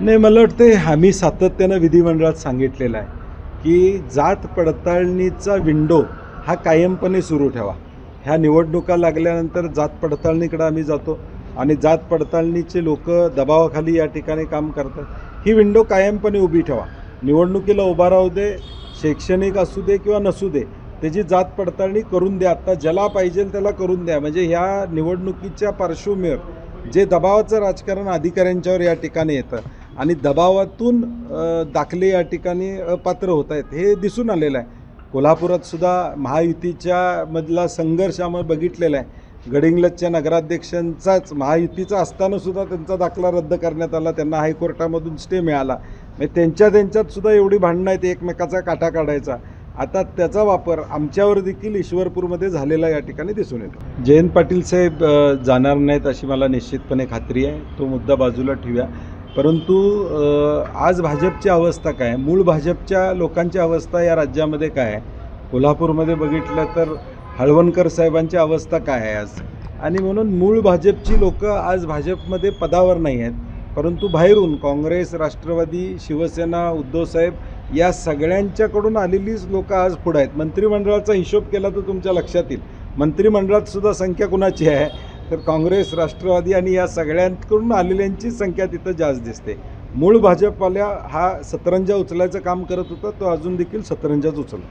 नाही, मला वाटतं आम्ही सातत्यानं विधिमंडळात सांगितलेलं आहे की जात पडताळणीचा विंडो हा कायमपणे सुरू ठेवा. ह्या निवडणुका लागल्यानंतर जात पडताळणीकडे आम्ही जातो आणि जात पडताळणीचे लोक दबावाखाली या ठिकाणी काम करतात. ही विंडो कायमपणे उभी ठेवा. निवडणुकीला उभा राहू दे, शैक्षणिक असू दे किंवा नसू दे, त्याची जात पडताळणी करून द्या. आता ज्याला पाहिजे त्याला करून द्या. म्हणजे ह्या निवडणुकीच्या पार्श्वभूमीवर जे दबावाचं राजकारण अधिकाऱ्यांच्यावर या ठिकाणी येतं आणि दबावातून दाखले या ठिकाणी अपात्र होत आहेत हे दिसून आलेलं आहे. कोल्हापुरात सुद्धा महायुतीच्या मधला संघर्ष आम्ही बघितलेला आहे. गडिंग्लजच्या नगराध्यक्षांचाच महायुतीचा असतानासुद्धा त्यांचा दाखला रद्द करण्यात आला. त्यांना हायकोर्टामधून स्टे मिळाला. म्हणजे त्यांच्यात सुद्धा एवढी भांडणं आहेत, एकमेकाचा काटा काढायचा. आता त्याचा वापर आमच्यावर देखील ईश्वरपूरमध्ये झालेला या ठिकाणी दिसून येतो. जयंत पाटील साहेब जाणार नाहीत अशी मला निश्चितपणे खात्री आहे. तो मुद्दा बाजूला ठेवूया. परंतु आज भाजपची अवस्था काय आहे, मूळ भाजपच्या लोकांची अवस्था या राज्यामध्ये काय आहे, कोल्हापूरमध्ये बघितलं तर हळवणकर साहेबांची अवस्था काय आहे आज. आणि म्हणून मूळ भाजपची लोकं आज भाजपमध्ये पदावर नाही आहेत, परंतु बाहेरून काँग्रेस, राष्ट्रवादी, शिवसेना, उद्धवसाहेब या सगळ्यांच्याकडून आलेलीच लोकं आज पुढे आहेत. मंत्रिमंडळाचा हिशोब केला तर तुमच्या लक्षात येईल, मंत्रिमंडळात सुद्धा संख्या कुणाची आहे तर काँग्रेस, राष्ट्रवादी आणि या सगळ्यांकडून आलेल्यांची संख्या तिथं जास्त दिसते. मूळ भाजपवाल्या हा सतरंजा उचलायचं काम करत होता, तो अजून देखील सतरंजाच उचलतो.